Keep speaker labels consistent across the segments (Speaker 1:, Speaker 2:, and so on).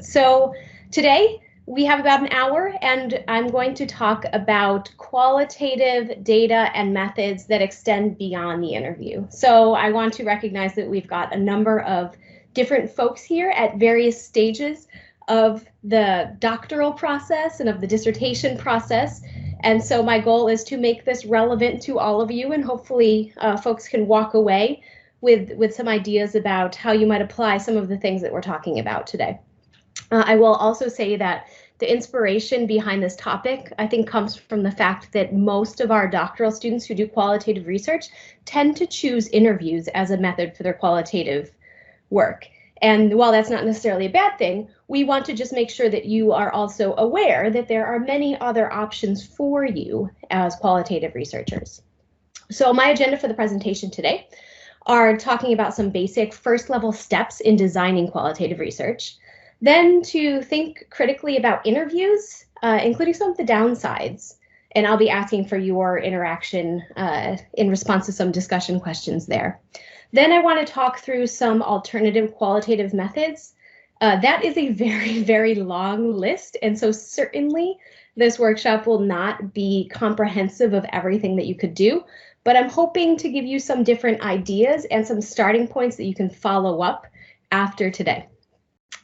Speaker 1: So today we have about an hour and I'm going to talk about qualitative data and methods that extend beyond the interview. So I want to recognize that we've got a number of different folks here at various stages of the doctoral process and of the dissertation process. And so my goal is to make this relevant to all of you, and hopefully folks can walk away with some ideas about how you might apply some of the things that we're talking about today. I will also say that the inspiration behind this topic, I think, comes from the fact that most of our doctoral students who do qualitative research tend to choose interviews as a method for their qualitative work. And while that's not necessarily a bad thing, we want to just make sure that you are also aware that there are many other options for you as qualitative researchers. So my agenda for the presentation today are talking about some basic first level steps in designing qualitative research. Then to think critically about interviews, including some of the downsides. And I'll be asking for your interaction in response to some discussion questions there. Then I want to talk through some alternative qualitative methods. That is a very, very long list. And so certainly this workshop will not be comprehensive of everything that you could do, but I'm hoping to give you some different ideas and some starting points that you can follow up after today.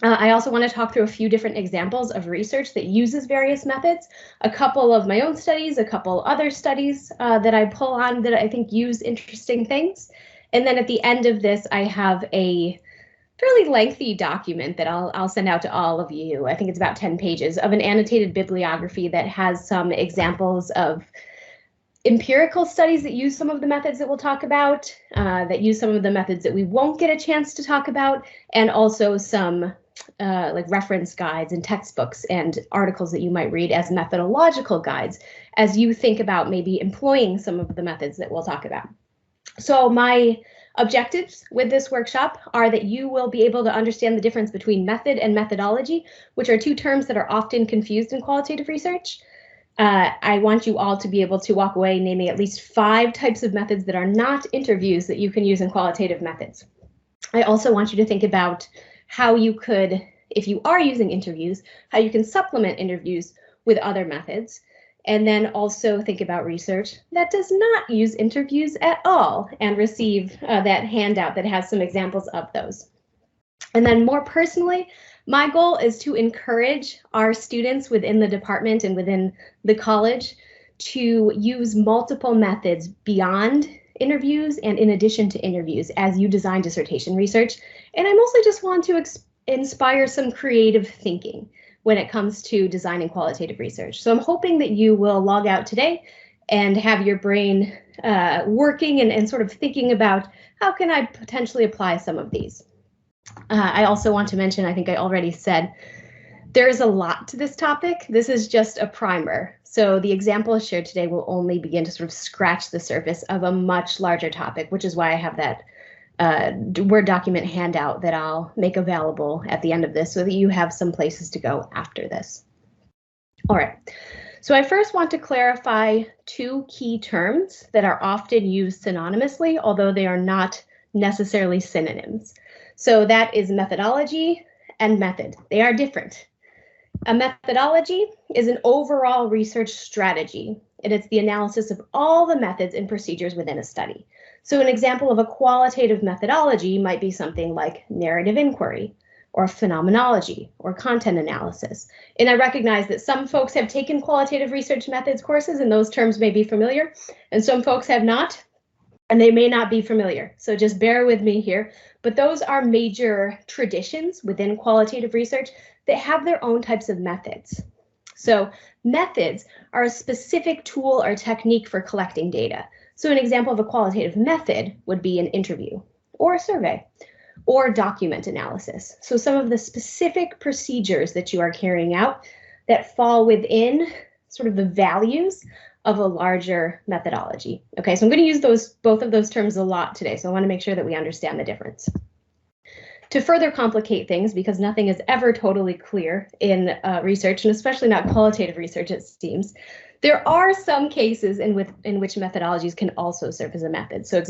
Speaker 1: I also want to talk through a few different examples of research that uses various methods, a couple of my own studies, a couple other studies that I pull on that I think use interesting things. And then at the end of this, I have a fairly lengthy document that I'll send out to all of you. I think it's about 10 pages of an annotated bibliography that has some examples of empirical studies that use some of the methods that we'll talk about, that use some of the methods that we won't get a chance to talk about, and also some like reference guides and textbooks and articles that you might read as methodological guides as you think about maybe employing some of the methods that we'll talk about. So my objectives with this workshop are that you will be able to understand the difference between method and methodology, which are two terms that are often confused in qualitative research. I want you all to be able to walk away naming at least 5 types of methods that are not interviews that you can use in qualitative methods. I also want you to think about how you could, if you are using interviews, how you can supplement interviews with other methods. And then also think about research that does not use interviews at all and receive that handout that has some examples of those. And then more personally, my goal is to encourage our students within the department and within the college to use multiple methods beyond interviews and in addition to interviews as you design dissertation research. And I mostly just want to inspire some creative thinking when it comes to designing qualitative research. So I'm hoping that you will log out today and have your brain working and sort of thinking about how can I potentially apply some of these. I also want to mention, I think I already said, there's a lot to this topic. This is just a primer. So the example shared today will only begin to sort of scratch the surface of a much larger topic, which is why I have that Word document handout that I'll make available at the end of this so that you have some places to go after this. All right, so I first want to clarify 2 key terms that are often used synonymously, although they are not necessarily synonyms. So that is methodology and method. They are different. A methodology is an overall research strategy, and it's the analysis of all the methods and procedures within a study. So an example of a qualitative methodology might be something like narrative inquiry, or phenomenology, or content analysis. And I recognize that some folks have taken qualitative research methods courses, and those terms may be familiar, and some folks have not, and they may not be familiar. So just bear with me here. But those are major traditions within qualitative research that have their own types of methods. So methods are a specific tool or technique for collecting data. So an example of a qualitative method would be an interview or a survey or document analysis. So some of the specific procedures that you are carrying out that fall within sort of the values of a larger methodology. Okay, so I'm going to use both of those terms a lot today, so I want to make sure that we understand the difference. To further complicate things, because nothing is ever totally clear in research, and especially not qualitative research, it seems, There are some cases in which methodologies can also serve as a method. So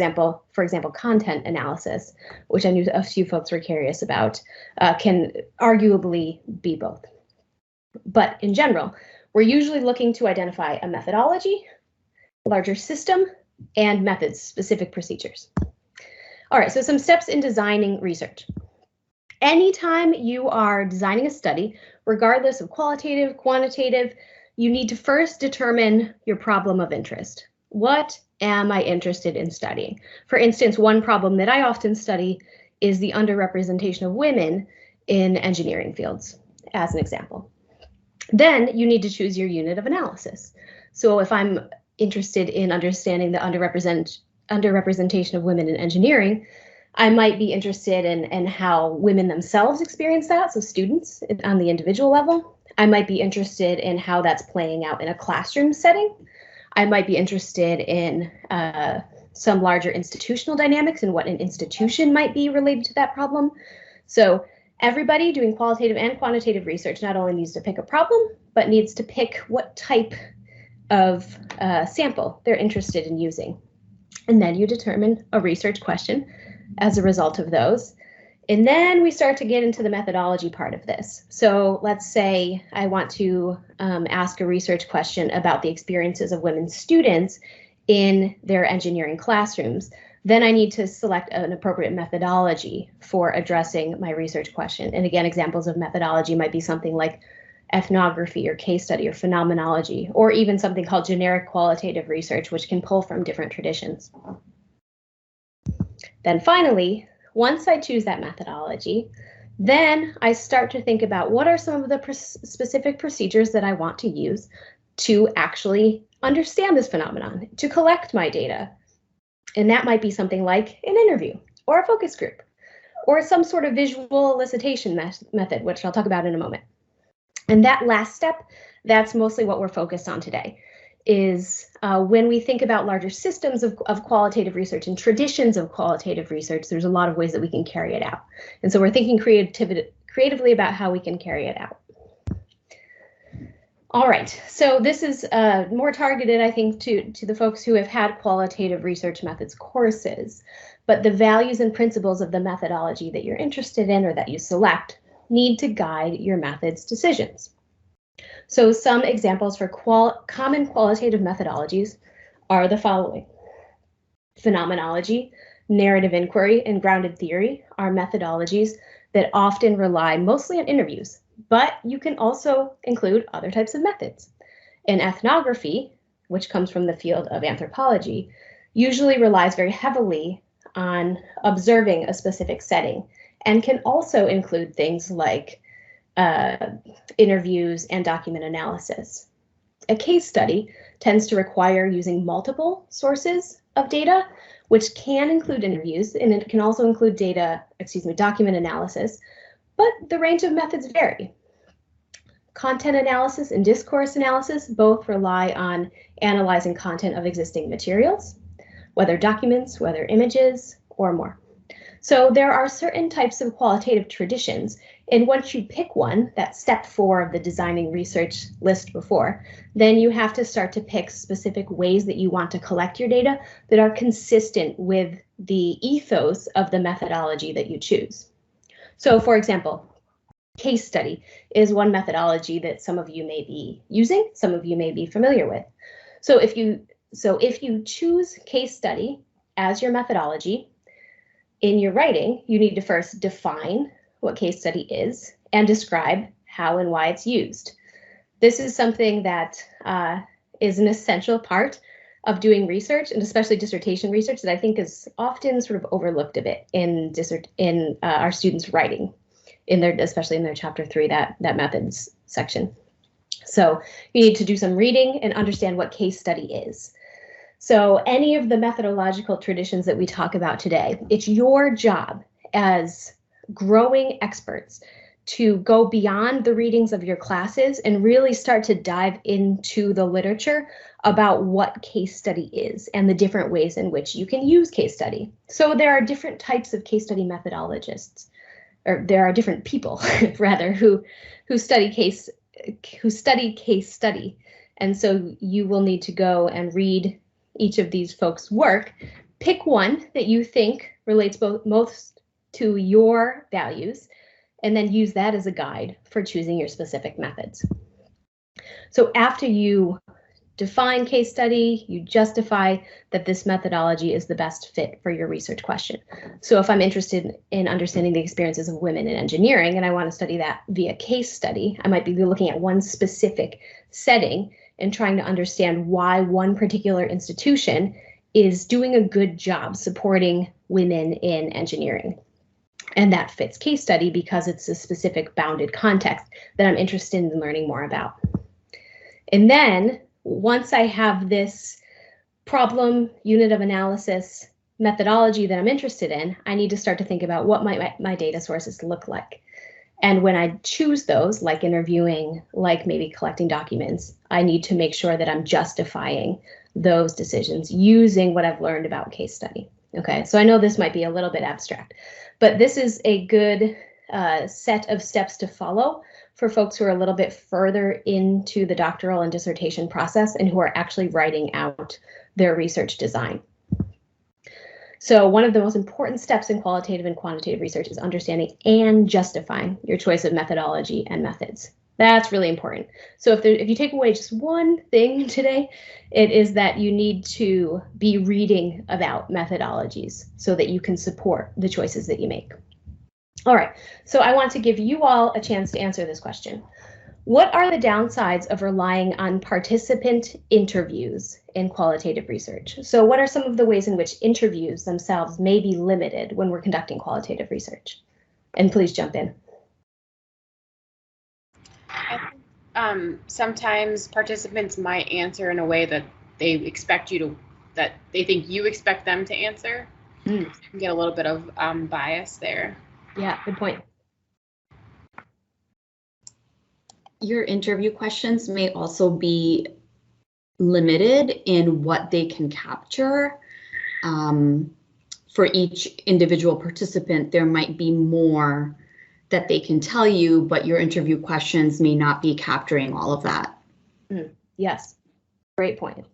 Speaker 1: for example, content analysis, which I knew a few folks were curious about, can arguably be both. But in general, we're usually looking to identify a methodology, larger system, and methods, specific procedures. All right, so some steps in designing research. Anytime you are designing a study, regardless of qualitative, quantitative, you need to first determine your problem of interest. What am I interested in studying? For instance, one problem that I often study is the underrepresentation of women in engineering fields, as an example. Then you need to choose your unit of analysis. So if I'm interested in understanding the underrepresentation of women in engineering, I might be interested in how women themselves experience that, so students on the individual level. I might be interested in how that's playing out in a classroom setting. I might be interested in some larger institutional dynamics and what an institution might be related to that problem. So everybody doing qualitative and quantitative research not only needs to pick a problem, but needs to pick what type of sample they're interested in using. And then you determine a research question as a result of those. And then we start to get into the methodology part of this. So let's say I want to ask a research question about the experiences of women students in their engineering classrooms. Then I need to select an appropriate methodology for addressing my research question. And again, examples of methodology might be something like ethnography or case study or phenomenology, or even something called generic qualitative research, which can pull from different traditions. Then finally, once I choose that methodology, then I start to think about what are some of the specific procedures that I want to use to actually understand this phenomenon, to collect my data. And that might be something like an interview or a focus group or some sort of visual elicitation method, which I'll talk about in a moment. And that last step, that's mostly what we're focused on today, is when we think about larger systems of qualitative research and traditions of qualitative research, there's a lot of ways that we can carry it out. And so we're thinking creatively about how we can carry it out. All right, so this is more targeted, I think, to the folks who have had qualitative research methods courses, but the values and principles of the methodology that you're interested in or that you select need to guide your method's decisions. So some examples for common qualitative methodologies are the following. Phenomenology, narrative inquiry, and grounded theory are methodologies that often rely mostly on interviews, but you can also include other types of methods. And ethnography, which comes from the field of anthropology, usually relies very heavily on observing a specific setting and can also include things like interviews and document analysis. A case study tends to require using multiple sources of data, which can include interviews, and it can also include document analysis, but the range of methods vary. Content analysis and discourse analysis both rely on analyzing content of existing materials, whether documents, whether images, or more. So there are certain types of qualitative traditions, and once you pick one, that's step 4 of the designing research list before, then you have to start to pick specific ways that you want to collect your data that are consistent with the ethos of the methodology that you choose. So for example, case study is one methodology that some of you may be using, some of you may be familiar with. So if you choose case study as your methodology, in your writing, you need to first define what case study is and describe how and why it's used. This is something that is an essential part of doing research, and especially dissertation research, that I think is often sort of overlooked a bit in our students' writing, especially in their chapter 3, that methods section. So you need to do some reading and understand what case study is. So any of the methodological traditions that we talk about today, it's your job as growing experts to go beyond the readings of your classes and really start to dive into the literature about what case study is and the different ways in which you can use case study. So there are different types of case study methodologists, or there are different people rather who study case study. And so you will need to go and read each of these folks' work, pick one that you think relates most to your values, and then use that as a guide for choosing your specific methods. So after you define case study, you justify that this methodology is the best fit for your research question. So if I'm interested in understanding the experiences of women in engineering and I want to study that via case study, I might be looking at one specific setting and trying to understand why one particular institution is doing a good job supporting women in engineering. And that fits case study because it's a specific bounded context that I'm interested in learning more about. And then once I have this problem, unit of analysis, methodology that I'm interested in, I need to start to think about what might my data sources look like. And when I choose those, like interviewing, like maybe collecting documents, I need to make sure that I'm justifying those decisions using what I've learned about case study. Okay, so I know this might be a little bit abstract, but this is a good set of steps to follow for folks who are a little bit further into the doctoral and dissertation process and who are actually writing out their research design. So one of the most important steps in qualitative and quantitative research is understanding and justifying your choice of methodology and methods. That's really important. So if you take away just one thing today, it is that you need to be reading about methodologies so that you can support the choices that you make. All right, so I want to give you all a chance to answer this question. What are the downsides of relying on participant interviews in qualitative research? So what are some of the ways in which interviews themselves may be limited when we're conducting qualitative research? And please jump in.
Speaker 2: I think sometimes participants might answer in a way that they expect you to, that they think you expect them to answer. You can get a little bit of bias there.
Speaker 1: Yeah, good point.
Speaker 3: Your interview questions may also be limited in what they can capture. For each individual participant, there might be more that they can tell you, but your interview questions may not be capturing all of that.
Speaker 1: Yes, great point.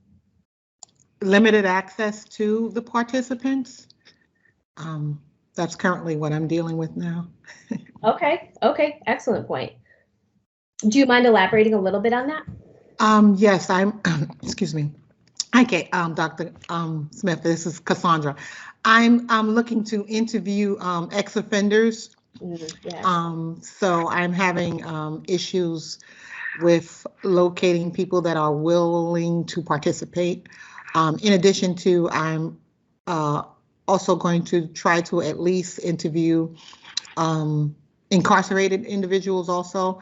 Speaker 4: Limited access to the participants. That's currently what I'm dealing with now.
Speaker 1: Okay, excellent point. Do you mind elaborating a little bit on that?
Speaker 4: Yes, I'm, excuse me. Okay, Dr. Smith, this is Cassandra. I'm looking to interview ex-offenders.
Speaker 1: Yes.
Speaker 4: So I'm having issues with locating people that are willing to participate. In addition to, I'm also going to try to at least interview incarcerated individuals also.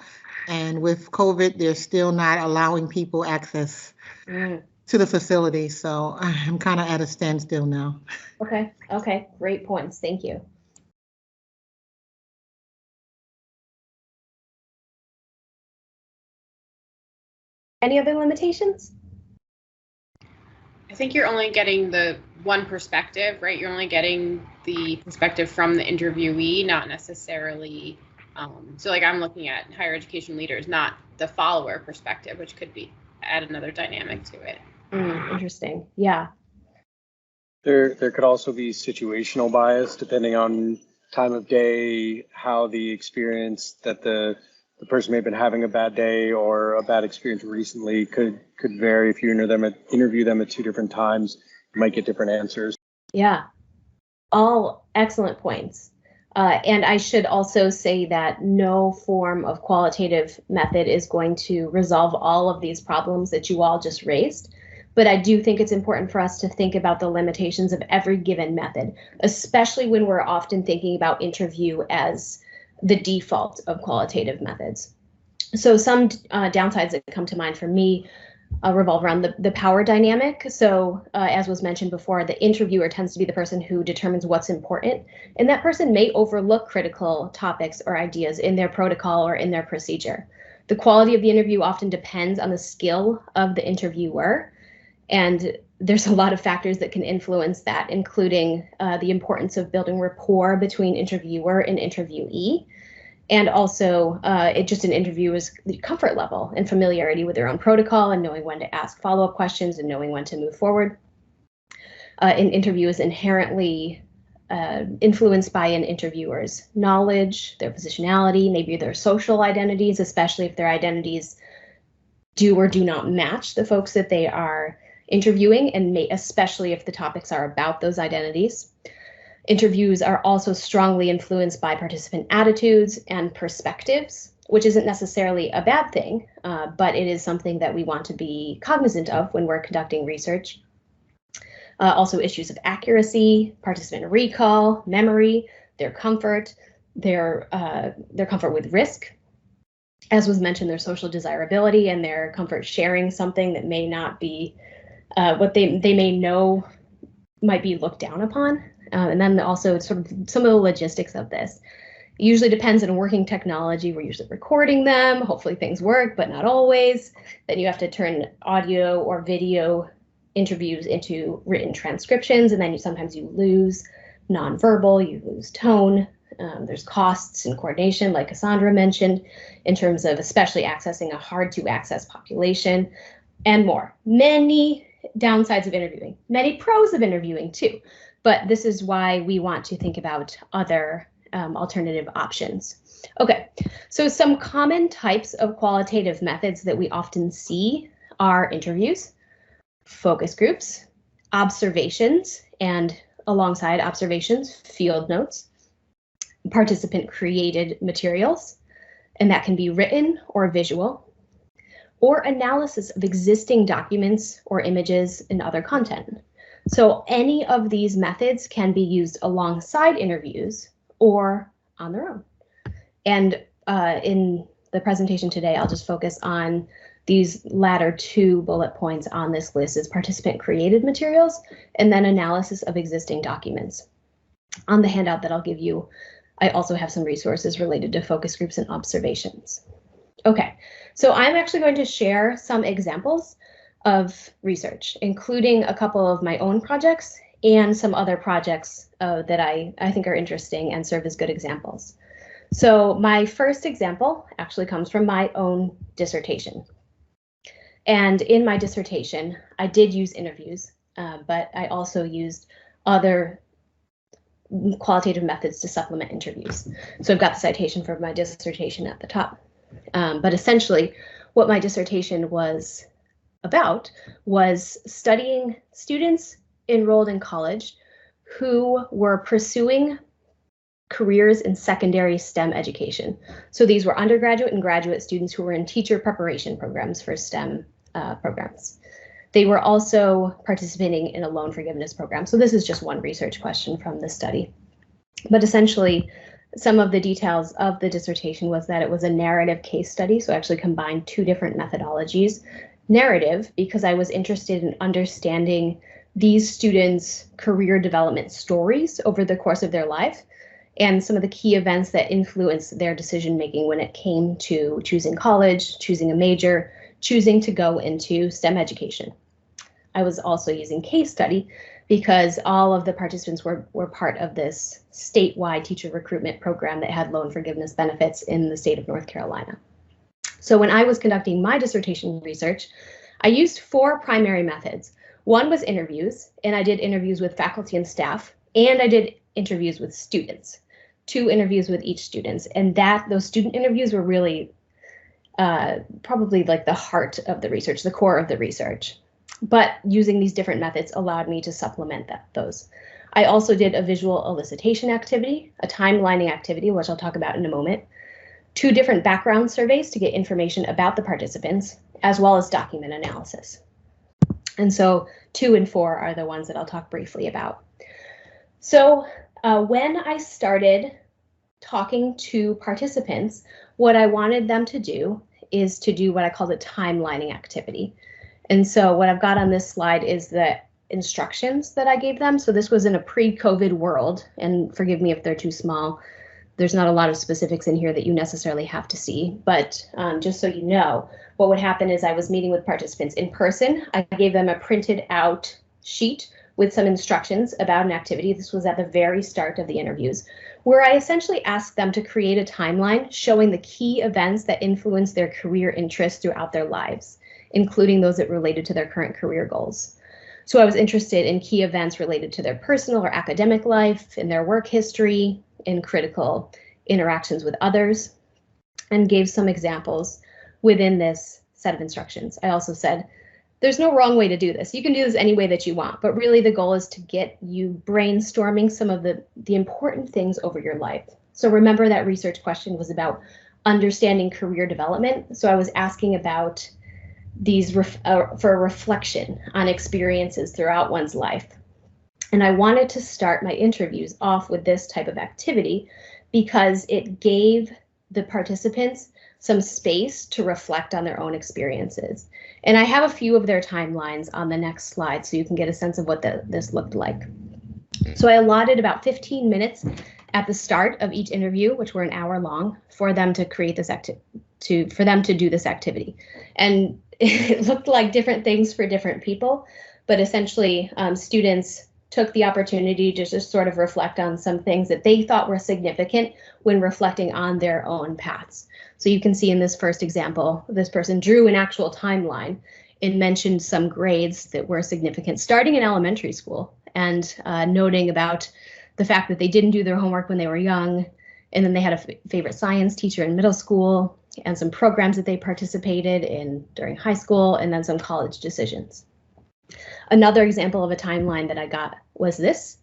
Speaker 4: And with COVID, they're still not allowing people access to the facility. So I'm kind of at a standstill now.
Speaker 1: Okay, great points. Thank you. Any other limitations?
Speaker 2: I think you're only getting the one perspective, right? You're only getting the perspective from the interviewee, not necessarily. So like I'm looking at higher education leaders, not the follower perspective, which could be add another dynamic to it.
Speaker 1: Interesting. Yeah.
Speaker 5: There could also be situational bias depending on time of day, how the experience that the person may have been having a bad day or a bad experience recently could vary. If you interview them at two different times, you might get different answers.
Speaker 1: Yeah, all excellent points. And I should also say that no form of qualitative method is going to resolve all of these problems that you all just raised. But I do think it's important for us to think about the limitations of every given method, especially when we're often thinking about interview as the default of qualitative methods. So some downsides that come to mind for me revolve around the power dynamic. So as was mentioned before, the interviewer tends to be the person who determines what's important, and that person may overlook critical topics or ideas in their protocol or in their procedure. The quality of the interview often depends on the skill of the interviewer, and there's a lot of factors that can influence that, including the importance of building rapport between interviewer and interviewee, And also, just an interview is the comfort level and familiarity with their own protocol and knowing when to ask follow-up questions and knowing when to move forward. An interview is inherently influenced by an interviewer's knowledge, their positionality, maybe their social identities, especially if their identities do or do not match the folks that they are interviewing, and especially if the topics are about those identities. Interviews are also strongly influenced by participant attitudes and perspectives, which isn't necessarily a bad thing, but it is something that we want to be cognizant of when we're conducting research. Also issues of accuracy, participant recall, memory, their comfort with risk. As was mentioned, their social desirability and their comfort sharing something that may not be what they may know might be looked down upon. And then also sort of some of the logistics of this. It usually depends on working technology. We're usually recording them. Hopefully things work, but not always. Then you have to turn audio or video interviews into written transcriptions, and then sometimes you lose nonverbal, you lose tone. There's costs and coordination, like Cassandra mentioned, in terms of especially accessing a hard to access population and more. Many downsides of interviewing, many pros of interviewing too. But this is why we want to think about other alternative options. Okay, so some common types of qualitative methods that we often see are interviews, focus groups, observations, and alongside observations, field notes, participant created materials, and that can be written or visual, or analysis of existing documents or images and other content. So any of these methods can be used alongside interviews or on their own. And in the presentation today, I'll just focus on these latter two bullet points on this list is participant created materials and then analysis of existing documents. On the handout that I'll give you, I also have some resources related to focus groups and observations. Okay, so I'm actually going to share some examples of research, including a couple of my own projects and some other projects that I think are interesting and serve as good examples. So my first example actually comes from my own dissertation. And in my dissertation, I did use interviews, but I also used other qualitative methods to supplement interviews. So I've got the citation for my dissertation at the top. But essentially, what my dissertation was about was studying students enrolled in college who were pursuing careers in secondary STEM education. So these were undergraduate and graduate students who were in teacher preparation programs for STEM programs. They were also participating in a loan forgiveness program. So this is just one research question from the study. But essentially, some of the details of the dissertation was that it was a narrative case study. So I actually combined two different methodologies. Narrative, because I was interested in understanding these students' career development stories over the course of their life and some of the key events that influenced their decision making when it came to choosing college, choosing a major, choosing to go into STEM education. I was also using case study because all of the participants were part of this statewide teacher recruitment program that had loan forgiveness benefits in the state of North Carolina. So when I was conducting my dissertation research, I used four primary methods. One was interviews, and I did interviews with faculty and staff, and I did interviews with students, 2 interviews with each student. And those student interviews were really probably like the heart of the research, the core of the research. But using these different methods allowed me to supplement those. I also did a visual elicitation activity, a timelining activity, which I'll talk about in a moment, 2 different background surveys to get information about the participants, as well as document analysis. And so 2 and 4 are the ones that I'll talk briefly about. So when I started talking to participants, what I wanted them to do is to do what I call the timelining activity. And so what I've got on this slide is the instructions that I gave them. So this was in a pre-COVID world, and forgive me if they're too small. There's not a lot of specifics in here that you necessarily have to see, but just so you know, what would happen is I was meeting with participants in person. I gave them a printed out sheet with some instructions about an activity. This was at the very start of the interviews, where I essentially asked them to create a timeline showing the key events that influenced their career interests throughout their lives, including those that related to their current career goals. So I was interested in key events related to their personal or academic life, in their work history, in critical interactions with others, and gave some examples within this set of instructions. I also said, there's no wrong way to do this. You can do this any way that you want, but really the goal is to get you brainstorming some of the important things over your life. So remember that research question was about understanding career development. So I was asking about these for a reflection on experiences throughout one's life. And I wanted to start my interviews off with this type of activity because it gave the participants some space to reflect on their own experiences. And I have a few of their timelines on the next slide so you can get a sense of what this looked like. So I allotted about 15 minutes at the start of each interview, which were an hour long, for them to create this for them to do this activity. And it looked like different things for different people, but essentially students took the opportunity to just sort of reflect on some things that they thought were significant when reflecting on their own paths. So you can see in this first example, this person drew an actual timeline and mentioned some grades that were significant starting in elementary school, and noting about the fact that they didn't do their homework when they were young, and then they had a favorite science teacher in middle school, and some programs that they participated in during high school, and then some college decisions. Another example of a timeline that I got was this.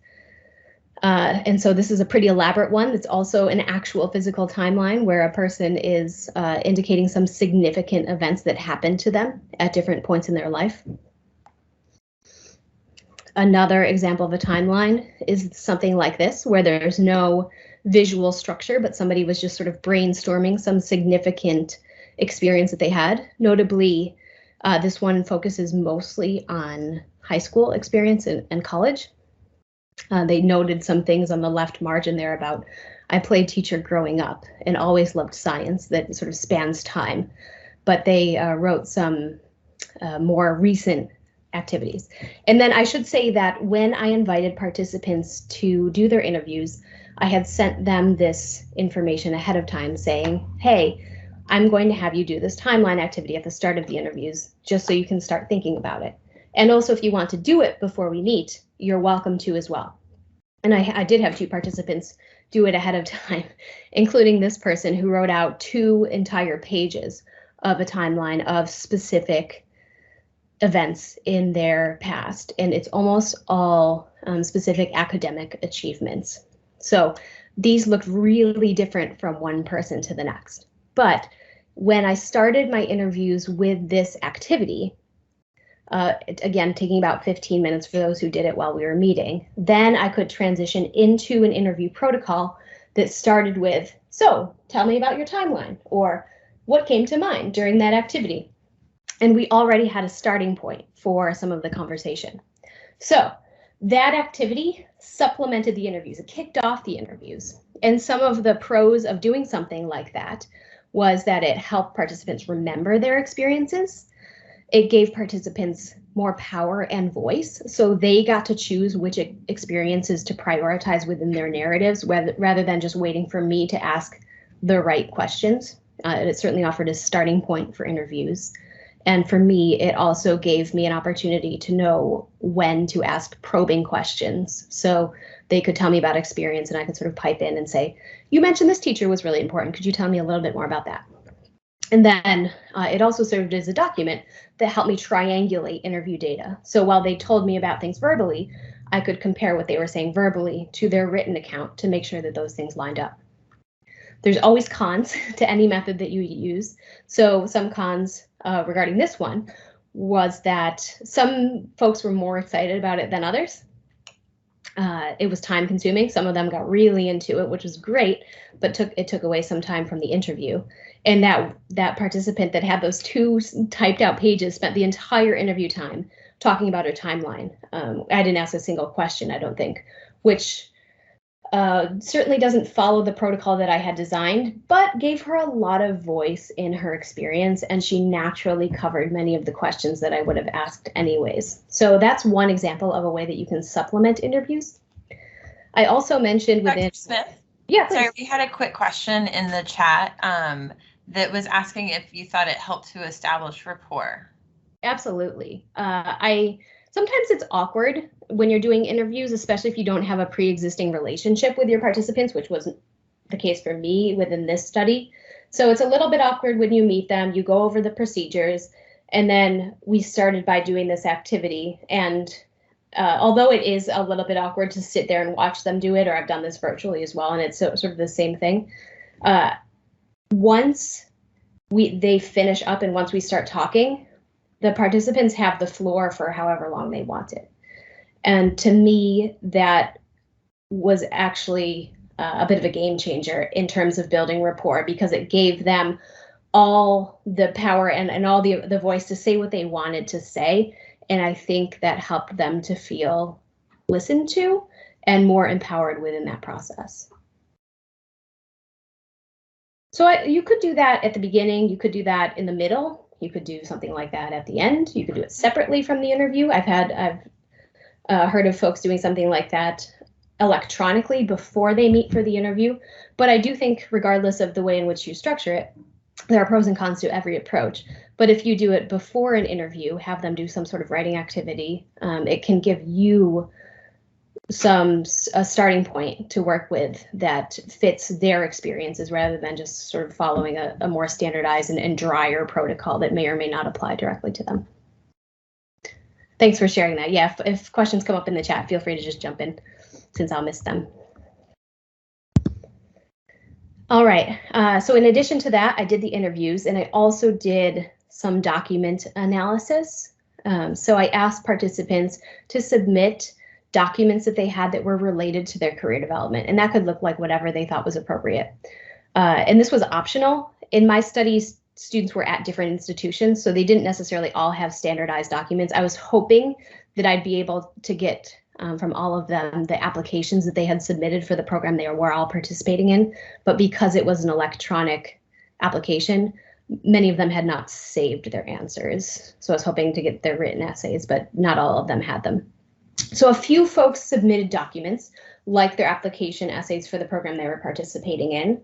Speaker 1: And so this is a pretty elaborate one. It's also an actual physical timeline where a person is indicating some significant events that happened to them at different points in their life. Another example of a timeline is something like this, where there's no visual structure, but somebody was just sort of brainstorming some significant experience that they had. Notably, this one focuses mostly on high school experience and college. They noted some things on the left margin there about, I played teacher growing up and always loved science, that sort of spans time. But they wrote some more recent activities. And then I should say that when I invited participants to do their interviews, I had sent them this information ahead of time saying, hey, I'm going to have you do this timeline activity at the start of the interviews, just so you can start thinking about it. And also, if you want to do it before we meet, you're welcome to as well. And I did have 2 participants do it ahead of time, including this person who wrote out 2 entire pages of a timeline of specific events in their past. And it's almost all specific academic achievements. So these looked really different from one person to the next. But when I started my interviews with this activity, again, taking about 15 minutes for those who did it while we were meeting, then I could transition into an interview protocol that started with, so tell me about your timeline, or what came to mind during that activity. And we already had a starting point for some of the conversation. So that activity supplemented the interviews. It kicked off the interviews. And some of the pros of doing something like that was that it helped participants remember their experiences. It gave participants more power and voice, so they got to choose which experiences to prioritize within their narratives, rather than just waiting for me to ask the right questions. It certainly offered a starting point for interviews. And for me, it also gave me an opportunity to know when to ask probing questions. So they could tell me about experience and I could sort of pipe in and say, you mentioned this teacher was really important. Could you tell me a little bit more about that? And then it also served as a document that helped me triangulate interview data. So while they told me about things verbally, I could compare what they were saying verbally to their written account to make sure that those things lined up. There's always cons to any method that you use. So some cons regarding this one was that some folks were more excited about it than others. It was time consuming. Some of them got really into it, which was great, but it took away some time from the interview. And that participant that had those 2 typed out pages spent the entire interview time talking about her timeline. I didn't ask a single question, I don't think, which Certainly doesn't follow the protocol that I had designed, but gave her a lot of voice in her experience, and she naturally covered many of the questions that I would have asked anyways. So that's one example of a way that you can supplement interviews. I also mentioned within—
Speaker 6: Dr. Smith?
Speaker 1: Yeah,
Speaker 6: sorry, we had a quick question in the chat that was asking if you thought it helped to establish rapport.
Speaker 1: Absolutely. Sometimes it's awkward when you're doing interviews, especially if you don't have a pre-existing relationship with your participants, which wasn't the case for me within this study. So it's a little bit awkward when you meet them, you go over the procedures, and then we started by doing this activity. And although it is a little bit awkward to sit there and watch them do it, or I've done this virtually as well, and it's sort of the same thing. Once they finish up and once we start talking, the participants have the floor for however long they want it. And to me, that was actually a bit of a game changer in terms of building rapport, because it gave them all the power and all the voice to say what they wanted to say. And I think that helped them to feel listened to and more empowered within that process. So you could do that at the beginning, you could do that in the middle, you could do something like that at the end, you could do it separately from the interview. I've heard of folks doing something like that electronically before they meet for the interview. But I do think, regardless of the way in which you structure it, there are pros and cons to every approach. But if you do it before an interview, have them do some sort of writing activity, it can give you a starting point to work with that fits their experiences, rather than just sort of following a more standardized and drier protocol that may or may not apply directly to them. Thanks for sharing that. Yeah, if questions come up in the chat, feel free to just jump in, since I'll miss them. All right, so in addition to that, I did the interviews, and I also did some document analysis. So I asked participants to submit documents that they had that were related to their career development, and that could look like whatever they thought was appropriate. And this was optional. In my studies, students were at different institutions, so they didn't necessarily all have standardized documents. I was hoping that I'd be able to get from all of them the applications that they had submitted for the program they were all participating in, but because it was an electronic application, many of them had not saved their answers. So I was hoping to get their written essays, but not all of them had them. So a few folks submitted documents, like their application essays for the program they were participating in.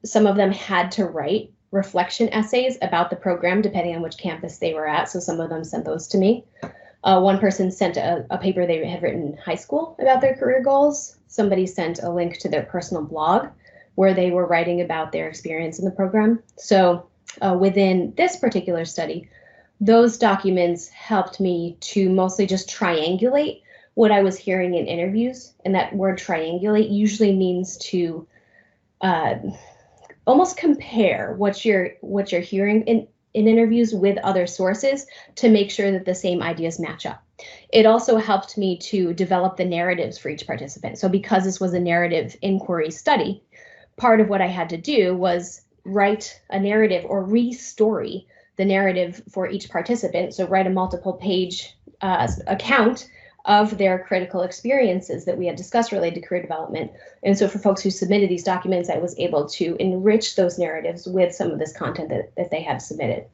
Speaker 1: Some of them had to write reflection essays about the program, depending on which campus they were at. So some of them sent those to me. One person sent a paper they had written in high school about their career goals. Somebody sent a link to their personal blog where they were writing about their experience in the program. So within this particular study, those documents helped me to mostly just triangulate what I was hearing in interviews. And that word triangulate usually means to almost compare what you're hearing in interviews with other sources to make sure that the same ideas match up. It also helped me to develop the narratives for each participant. So because this was a narrative inquiry study, part of what I had to do was write a narrative or re-story the narrative for each participant. So write a multiple page account of their critical experiences that we had discussed related to career development. And so for folks who submitted these documents, I was able to enrich those narratives with some of this content that they had submitted.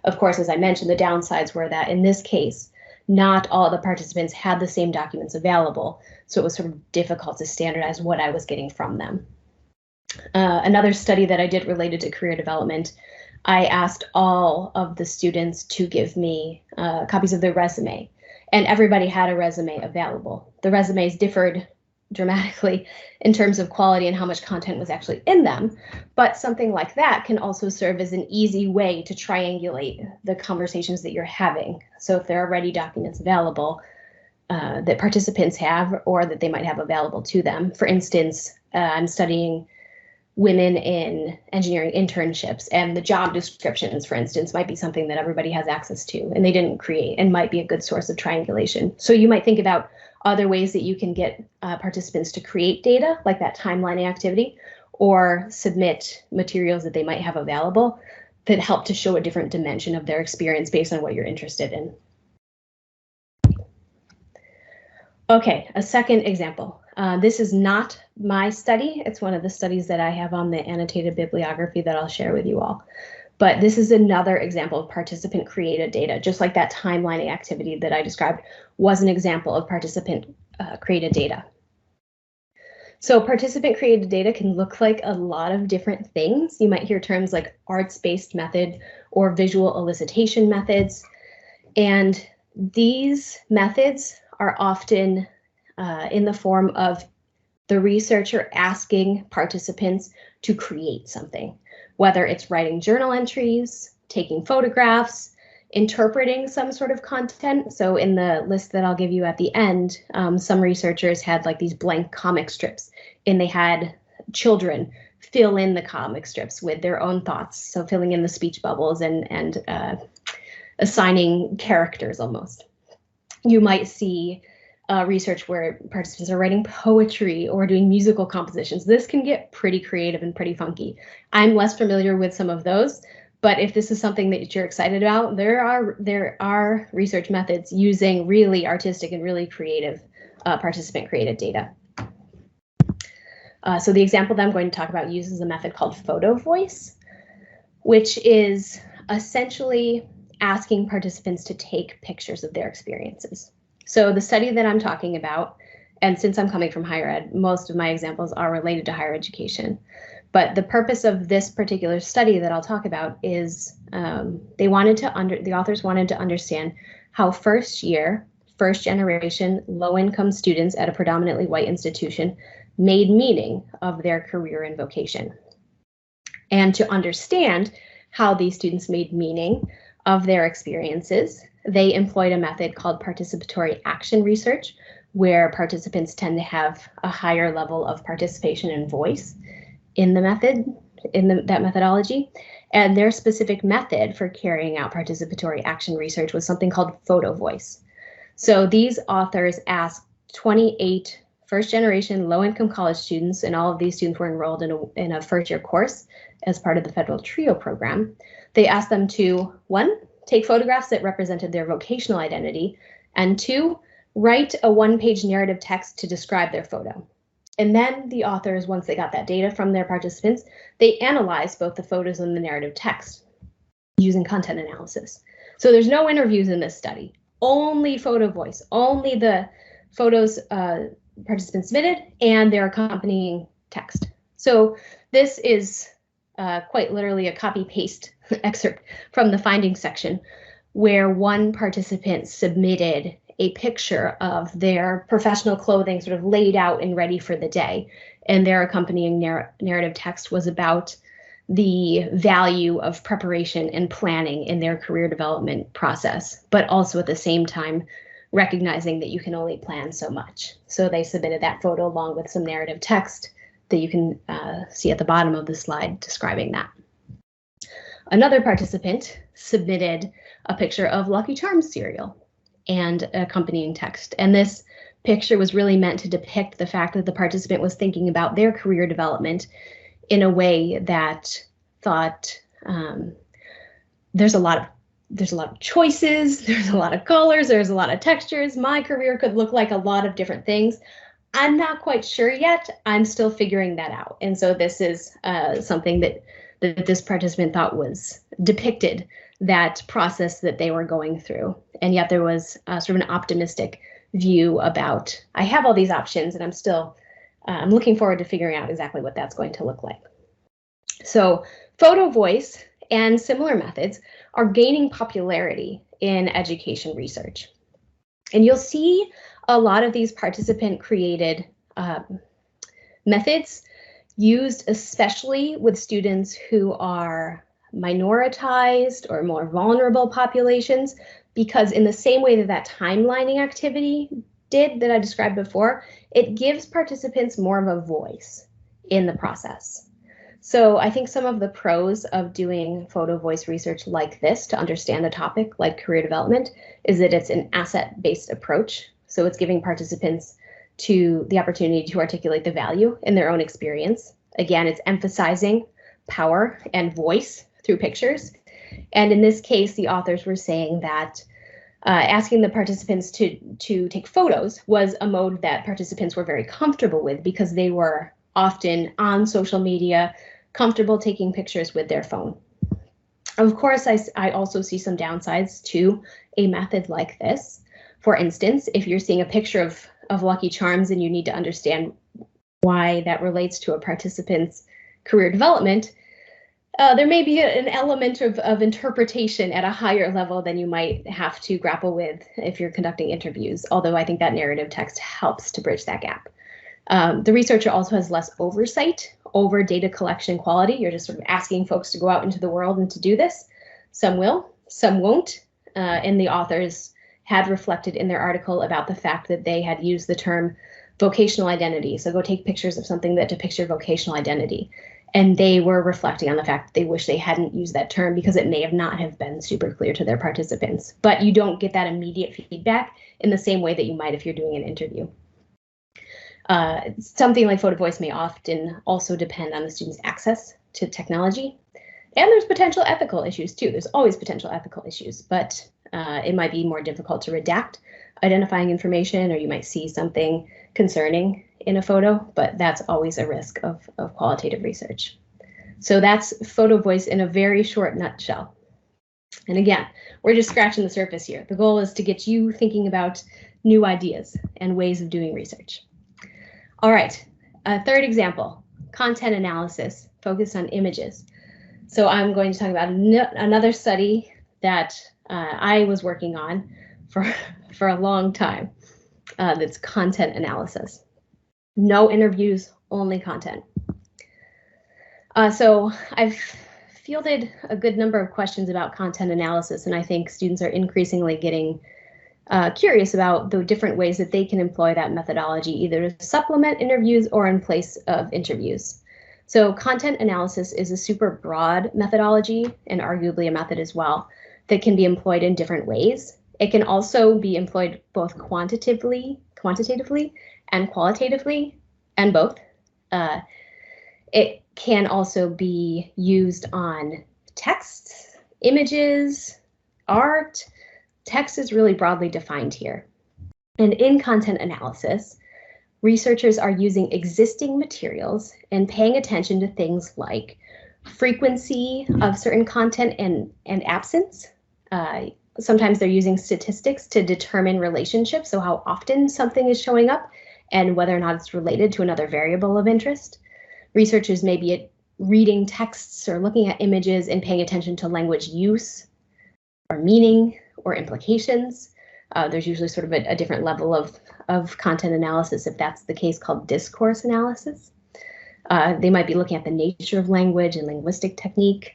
Speaker 1: Of course, as I mentioned, the downsides were that in this case, not all the participants had the same documents available. So it was sort of difficult to standardize what I was getting from them. Another study that I did related to career development, I asked all of the students to give me copies of their resume, and everybody had a resume available. The resumes differed dramatically in terms of quality and how much content was actually in them, but something like that can also serve as an easy way to triangulate the conversations that you're having. So if there are already documents available that participants have or that they might have available to them, for instance, I'm studying women in engineering internships, and the job descriptions, for instance, might be something that everybody has access to and they didn't create, and might be a good source of triangulation. So you might think about other ways that you can get participants to create data, like that timelining activity, or submit materials that they might have available that help to show a different dimension of their experience based on what you're interested in. Okay, a second example. This is not my study. It's one of the studies that I have on the annotated bibliography that I'll share with you all. But this is another example of participant created data, just like that timelining activity that I described was an example of participant created data. So participant created data can look like a lot of different things. You might hear terms like arts-based method or visual elicitation methods. And these methods are often in the form of the researcher asking participants to create something, whether it's writing journal entries, taking photographs, interpreting some sort of content. So in the list that I'll give you at the end, some researchers had like these blank comic strips, and they had children fill in the comic strips with their own thoughts. So filling in the speech bubbles and assigning characters almost. You might see research where participants are writing poetry or doing musical compositions. This can get pretty creative and pretty funky. I'm less familiar with some of those, but if this is something that you're excited about, there are research methods using really artistic and really creative participant created data. So the example that I'm going to talk about uses a method called Photovoice, which is essentially asking participants to take pictures of their experiences. So the study that I'm talking about, and since I'm coming from higher ed, most of my examples are related to higher education. But the purpose of this particular study that I'll talk about is the authors wanted to understand how first generation, low-income students at a predominantly white institution made meaning of their career and vocation. And to understand how these students made meaning of their experiences, they employed a method called participatory action research, where participants tend to have a higher level of participation and voice in the method, that methodology. And their specific method for carrying out participatory action research was something called Photovoice. So these authors asked 28 first-generation low-income college students, and all of these students were enrolled in a first-year course as part of the federal TRIO program. They asked them to, 1, take photographs that represented their vocational identity, and 2, write a one-page narrative text to describe their photo. And then the authors, once they got that data from their participants, they analyzed both the photos and the narrative text using content analysis. So there's no interviews in this study, only Photovoice, only the photos participants submitted and their accompanying text. So this is quite literally a copy-paste excerpt from the findings section, where one participant submitted a picture of their professional clothing sort of laid out and ready for the day. And their accompanying narrative text was about the value of preparation and planning in their career development process, but also at the same time recognizing that you can only plan so much. So they submitted that photo along with some narrative text that you can see at the bottom of the slide describing that. Another participant submitted a picture of Lucky Charms cereal and accompanying text. And this picture was really meant to depict the fact that the participant was thinking about their career development in a way that thought there's a lot of choices, there's a lot of colors, there's a lot of textures. My career could look like a lot of different things. I'm not quite sure yet. I'm still figuring that out. And so this is something that this participant thought was depicted that process that they were going through. And yet there was sort of an optimistic view about, I have all these options and I'm looking forward to figuring out exactly what that's going to look like. So Photovoice and similar methods are gaining popularity in education research. And you'll see a lot of these participant created methods used especially with students who are minoritized or more vulnerable populations, because in the same way that timelining activity did that I described before, it gives participants more of a voice in the process. So I think some of the pros of doing Photovoice research like this to understand a topic like career development is that it's an asset-based approach. So it's giving participants the opportunity to articulate the value in their own experience. Again, it's emphasizing power and voice through pictures. And in this case, the authors were saying that Asking the participants to take photos was a mode that participants were very comfortable with because they were often on social media, comfortable taking pictures with their phone. Of course, I also see some downsides to a method like this. For instance, if you're seeing a picture of Lucky Charms and you need to understand why that relates to a participant's career development, there may be an element of interpretation at a higher level than you might have to grapple with if you're conducting interviews, although I think that narrative text helps to bridge that gap. The researcher also has less oversight over data collection quality. You're just sort of asking folks to go out into the world and to do this. Some will, some won't, and the authors had reflected in their article about the fact that they had used the term vocational identity. So go take pictures of something that depicts your vocational identity. And they were reflecting on the fact that they wish they hadn't used that term because it may have not have been super clear to their participants. But you don't get that immediate feedback in the same way that you might if you're doing an interview. Something like Photovoice may often also depend on the student's access to technology. And there's potential ethical issues too. There's always potential ethical issues, but it might be more difficult to redact identifying information, or you might see something concerning in a photo, but that's always a risk of qualitative research. So that's Photovoice in a very short nutshell. And again, we're just scratching the surface here. The goal is to get you thinking about new ideas and ways of doing research. All right, a third example, content analysis focused on images. So I'm going to talk about another study that I was working on for a long time. That's content analysis. No interviews, only content. So I've fielded a good number of questions about content analysis, and I think students are increasingly getting curious about the different ways that they can employ that methodology, either to supplement interviews or in place of interviews. So content analysis is a super broad methodology, and arguably a method as well, that can be employed in different ways. It can also be employed both quantitatively and qualitatively, and both. It can also be used on texts, images, art. Text is really broadly defined here. And in content analysis, researchers are using existing materials and paying attention to things like frequency of certain content and absence. Sometimes they're using statistics to determine relationships, so how often something is showing up and whether or not it's related to another variable of interest. Researchers may be reading texts or looking at images and paying attention to language use or meaning or implications. There's usually sort of a different level of content analysis, if that's the case, called discourse analysis. They might be looking at the nature of language and linguistic technique,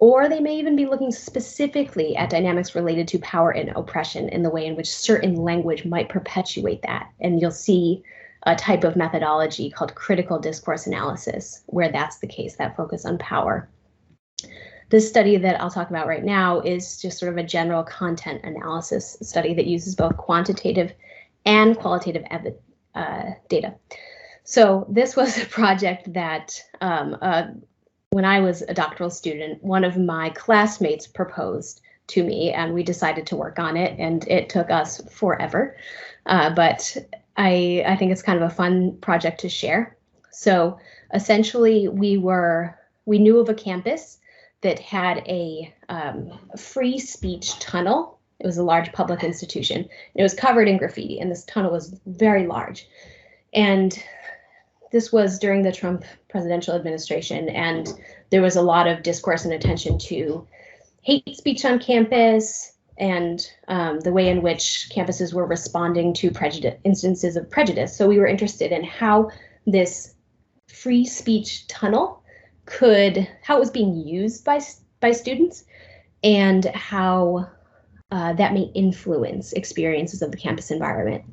Speaker 1: or they may even be looking specifically at dynamics related to power and oppression and the way in which certain language might perpetuate that. And you'll see a type of methodology called critical discourse analysis, where that's the case, that focus on power. This study that I'll talk about right now is just sort of a general content analysis study that uses both quantitative and qualitative data. So this was a project that when I was a doctoral student, one of my classmates proposed to me, and we decided to work on it, and it took us forever. But I think it's kind of a fun project to share. So essentially, we knew of a campus that had a free speech tunnel. It was a large public institution. And it was covered in graffiti, and this tunnel was very large. And this was during the Trump presidential administration, and there was a lot of discourse and attention to hate speech on campus and the way in which campuses were responding to instances of prejudice. So we were interested in how this free speech tunnel how it was being used by students, and how that may influence experiences of the campus environment.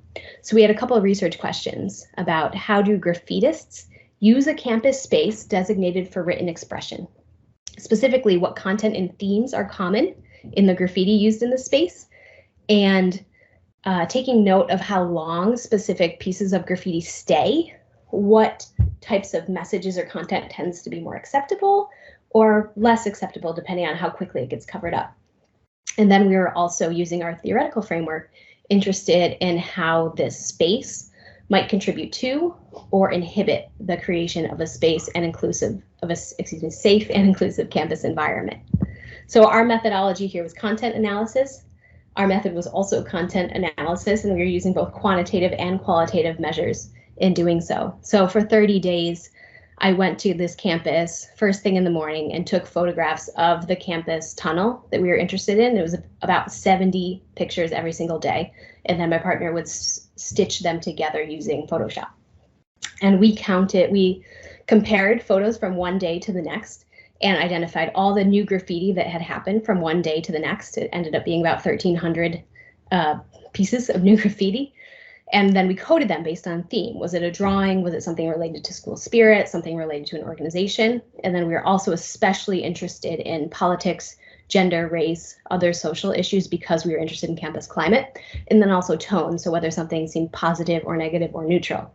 Speaker 1: So we had a couple of research questions about how do graffitists use a campus space designated for written expression. Specifically, what content and themes are common in the graffiti used in the space, and taking note of how long specific pieces of graffiti stay, what types of messages or content tends to be more acceptable or less acceptable depending on how quickly it gets covered up. And then we were also, using our theoretical framework, interested in how this space might contribute to or inhibit the creation of a safe and inclusive campus environment. So our methodology here was content analysis. Our method was also content analysis, and we were using both quantitative and qualitative measures in doing so. So for 30 days, I went to this campus first thing in the morning and took photographs of the campus tunnel that we were interested in. It was about 70 pictures every single day. And then my partner would stitch them together using Photoshop. And we compared photos from one day to the next and identified all the new graffiti that had happened from one day to the next. It ended up being about 1,300 pieces of new graffiti. And then we coded them based on theme. Was it a drawing? Was it something related to school spirit, something related to an organization? And then we were also especially interested in politics, gender, race, other social issues, because we were interested in campus climate, and then also tone, so whether something seemed positive or negative or neutral.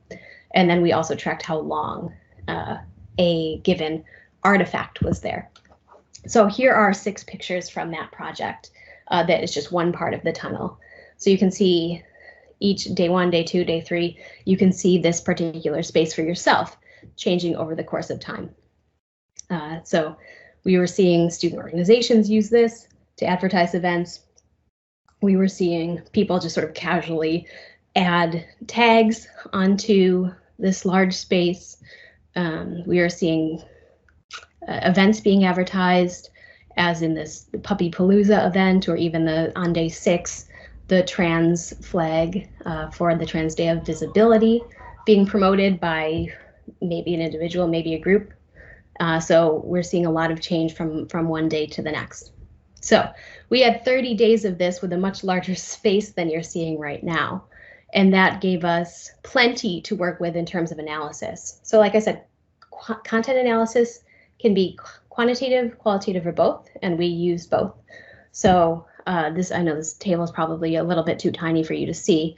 Speaker 1: And then we also tracked how long a given artifact was there. So here are 6 pictures from that project that is just one part of the tunnel. So you can see each day 1, day 2, day 3, you can see this particular space for yourself changing over the course of time. So we were seeing student organizations use this to advertise events. We were seeing people just sort of casually add tags onto this large space. We are seeing events being advertised, as in this Puppy Palooza event, or even on day 6, the trans flag for the Trans Day of Visibility being promoted by maybe an individual, maybe a group. So we're seeing a lot of change from one day to the next. So we had 30 days of this with a much larger space than you're seeing right now. And that gave us plenty to work with in terms of analysis. So like I said, content analysis can be quantitative, qualitative, or both, and we use both. So I know this table is probably a little bit too tiny for you to see,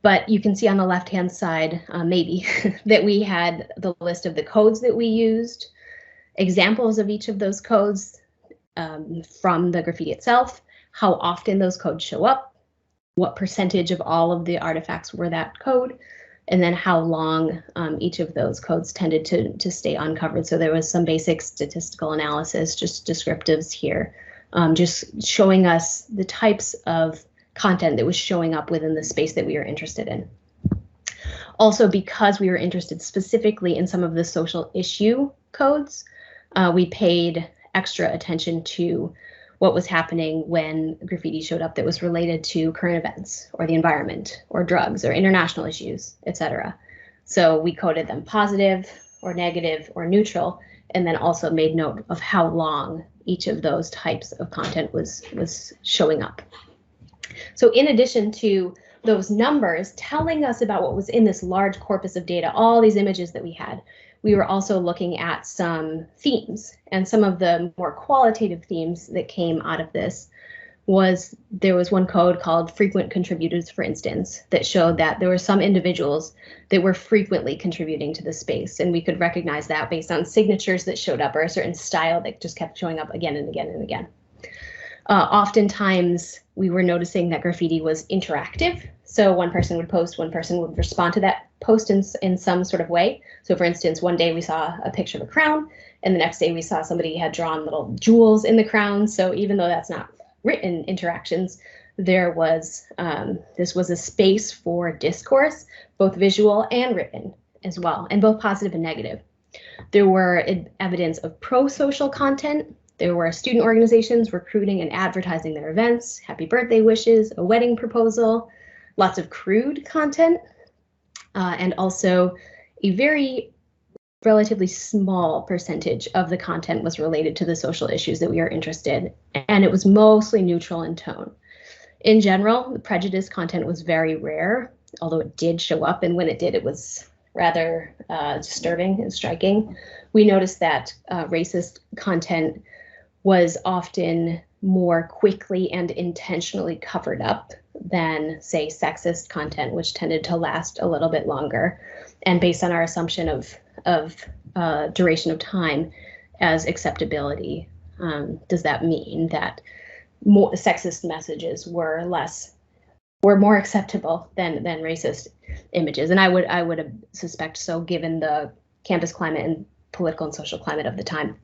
Speaker 1: but you can see on the left-hand side, maybe, that we had the list of the codes that we used, examples of each of those codes from the graffiti itself, how often those codes show up, what percentage of all of the artifacts were that code, and then how long each of those codes tended to stay uncovered. So there was some basic statistical analysis, just descriptives here, just showing us the types of content that was showing up within the space that we were interested in. Also, because we were interested specifically in some of the social issue codes, we paid extra attention to what was happening when graffiti showed up that was related to current events or the environment or drugs or international issues, etc. So we coded them positive or negative or neutral, and then also made note of how long each of those types of content was showing up. So in addition to those numbers telling us about what was in this large corpus of data, all these images that we had, we were also looking at some themes, and some of the more qualitative themes that came out of this there was one code called frequent contributors, for instance, that showed that there were some individuals that were frequently contributing to the space, and we could recognize that based on signatures that showed up or a certain style that just kept showing up again and again and again. Oftentimes, we were noticing that graffiti was interactive. So one person would post, one person would respond to that post in some sort of way. So for instance, one day we saw a picture of a crown, and the next day we saw somebody had drawn little jewels in the crown. So even though that's not written interactions, there was this was a space for discourse, both visual and written as well, and both positive and negative. There were evidence of pro-social content. There were student organizations recruiting and advertising their events, happy birthday wishes, a wedding proposal, lots of crude content, and also a very relatively small percentage of the content was related to the social issues that we are interested in, and it was mostly neutral in tone. In general, the prejudice content was very rare, although it did show up, and when it did, it was rather disturbing and striking. We noticed that racist content was often more quickly and intentionally covered up than, say, sexist content, which tended to last a little bit longer. And based on our assumption of duration of time as acceptability, does that mean that more sexist messages were more acceptable than racist images, and I would suspect so given the campus climate and political and social climate of the time.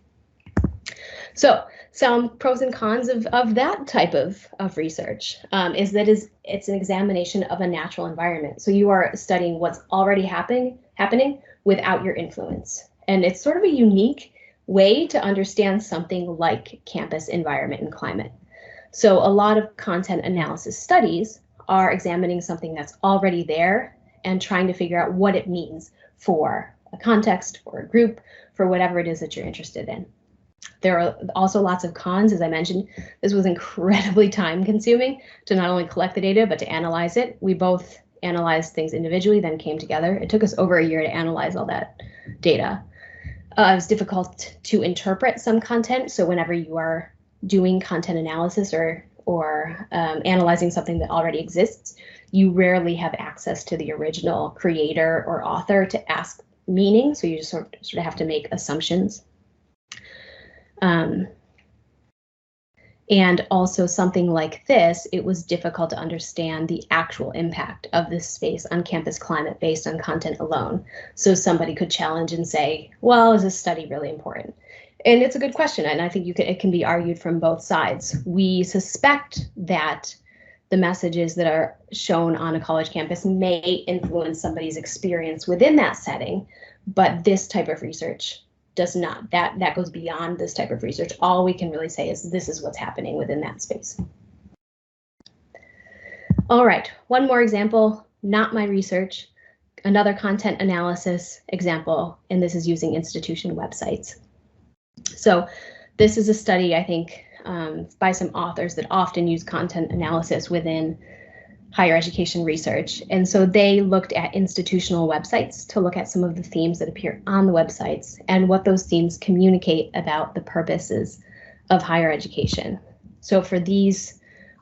Speaker 1: So some pros and cons of that type of research is that it's an examination of a natural environment. So you are studying what's already happening without your influence, and it's sort of a unique way to understand something like campus environment and climate. So a lot of content analysis studies are examining something that's already there and trying to figure out what it means for a context, for a group, for whatever it is that you're interested in. There are also lots of cons. As I mentioned, this was incredibly time consuming to not only collect the data, but to analyze it. We both analyzed things individually, then came together. It took us over a year to analyze all that data. It was difficult to interpret some content. So whenever you are doing content analysis or analyzing something that already exists, you rarely have access to the original creator or author to ask meaning. So you just sort of have to make assumptions. And also something like this, it was difficult to understand the actual impact of this space on campus climate based on content alone. So somebody could challenge and say, well, is this study really important? And it's a good question, and I think it can be argued from both sides. We suspect that the messages that are shown on a college campus may influence somebody's experience within that setting, but this type of research does not. That goes beyond this type of research. All we can really say is this is what's happening within that space. All right, one more example, not my research, another content analysis example, and this is using institution websites. So this is a study, I think, by some authors that often use content analysis within higher education research. And so they looked at institutional websites to look at some of the themes that appear on the websites and what those themes communicate about the purposes of higher education. So for these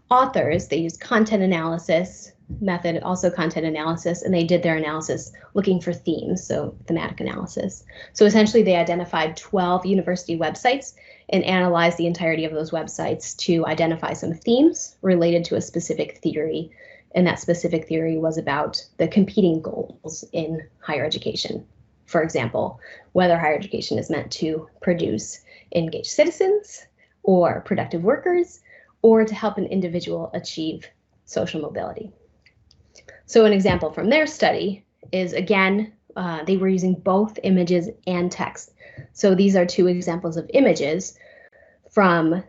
Speaker 1: authors, they used content analysis method, also content analysis, and they did their analysis looking for themes, so thematic analysis. So essentially they identified 12 university websites and analyzed the entirety of those websites to identify some themes related to a specific theory. And that specific theory was about the competing goals in higher education. For example, whether higher education is meant to produce engaged citizens or productive workers, or to help an individual achieve social mobility. So an example from their study is, again, they were using both images and text. So these are two examples of images from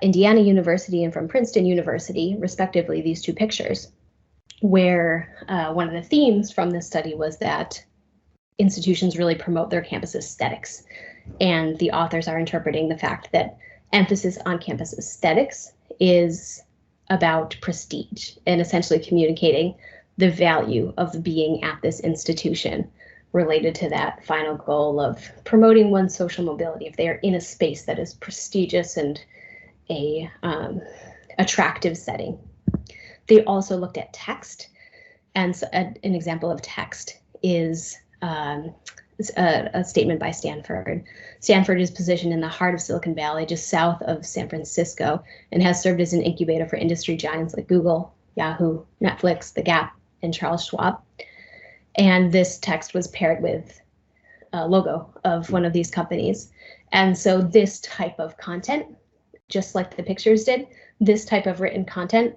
Speaker 1: Indiana University and from Princeton University, respectively, these two pictures, where one of the themes from this study was that institutions really promote their campus aesthetics. And the authors are interpreting the fact that emphasis on campus aesthetics is about prestige and essentially communicating the value of being at this institution related to that final goal of promoting one's social mobility if they are in a space that is prestigious and a attractive setting. They also looked at text, and so an example of text is a statement by Stanford. Stanford is positioned in the heart of Silicon Valley, just south of San Francisco, and has served as an incubator for industry giants like Google, Yahoo, Netflix, The Gap, and Charles Schwab. And this text was paired with a logo of one of these companies. And so this type of content, just like the pictures did, this type of written content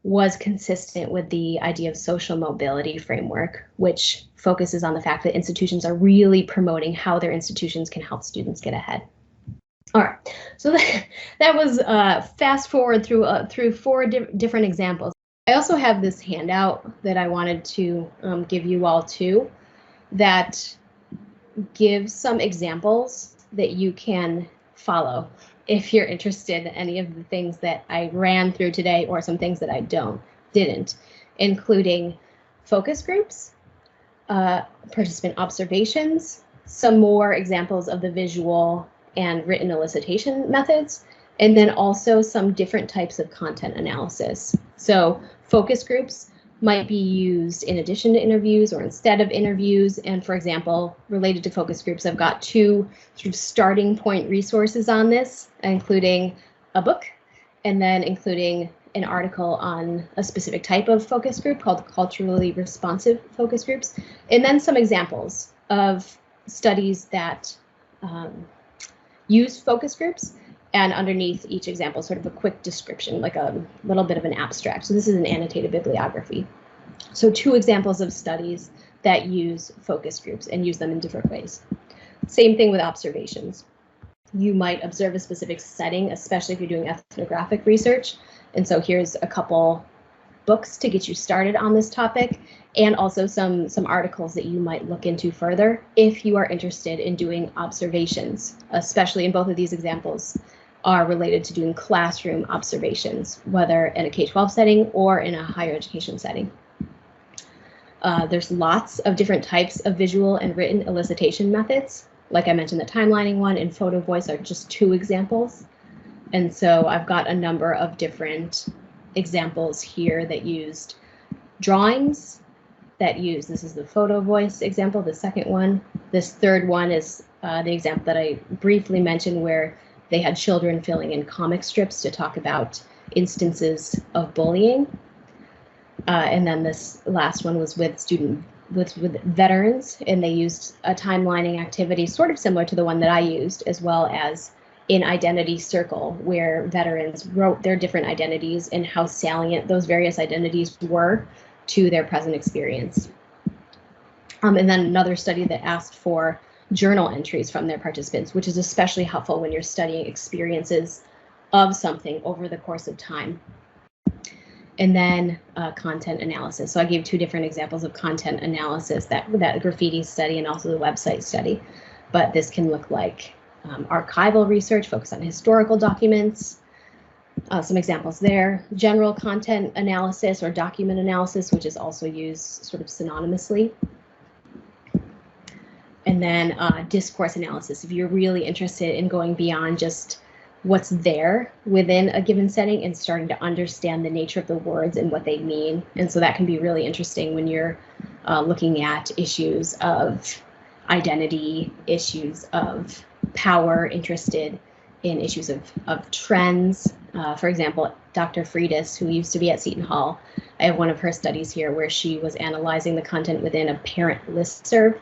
Speaker 1: was consistent with the idea of social mobility framework, which focuses on the fact that institutions are really promoting how their institutions can help students get ahead. All right, so that was fast forward through four different examples. I also have this handout that I wanted to give you all too, that gives some examples that you can follow if you're interested in any of the things that I ran through today, or some things that I didn't, including focus groups, participant observations, some more examples of the visual and written elicitation methods, and then also some different types of content analysis. So focus groups might be used in addition to interviews or instead of interviews. And for example, related to focus groups, I've got two sort of starting point resources on this, including a book and then including an article on a specific type of focus group called culturally responsive focus groups, and then some examples of studies that use focus groups, and underneath each example, sort of a quick description, like a little bit of an abstract. So this is an annotated bibliography. So 2 examples of studies that use focus groups and use them in different ways. Same thing with observations. You might observe a specific setting, especially if you're doing ethnographic research. And so here's a couple books to get you started on this topic, and also some articles that you might look into further if you are interested in doing observations, especially in both of these examples are related to doing classroom observations, whether in a K-12 setting or in a higher education setting. There's lots of different types of visual and written elicitation methods. Like I mentioned, the timelining one and Photovoice are just 2 examples. And so I've got a number of different examples here that used drawings, this is the Photovoice example, the second one. This third one is the example that I briefly mentioned, where they had children filling in comic strips to talk about instances of bullying. And then this last one was with veterans, and they used a timelining activity sort of similar to the one that I used, as well as in Identity Circle, where veterans wrote their different identities and how salient those various identities were to their present experience. And then another study that asked for journal entries from their participants, which is especially helpful when you're studying experiences of something over the course of time. And then content analysis. So I gave 2 different examples of content analysis, that graffiti study and also the website study. But this can look like archival research focused on historical documents. Some examples there. General content analysis or document analysis, which is also used sort of synonymously. And then discourse analysis, if you're really interested in going beyond just what's there within a given setting and starting to understand the nature of the words and what they mean. And so that can be really interesting when you're looking at issues of identity, issues of power, interested in issues of trends. For example, Dr. Friedis, who used to be at Seton Hall, I have one of her studies here where she was analyzing the content within a parent listserv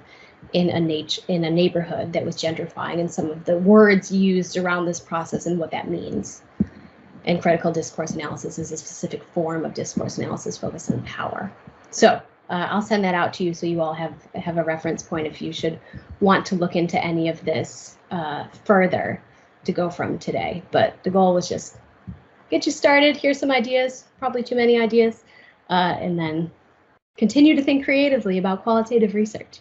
Speaker 1: in a neighborhood that was gentrifying, and some of the words used around this process and what that means. And critical discourse analysis is a specific form of discourse analysis focused on power. So I'll send that out to you so you all have a reference point if you should want to look into any of this further to go from today. But the goal was just get you started. Here's some ideas, probably too many ideas, and then continue to think creatively about qualitative research.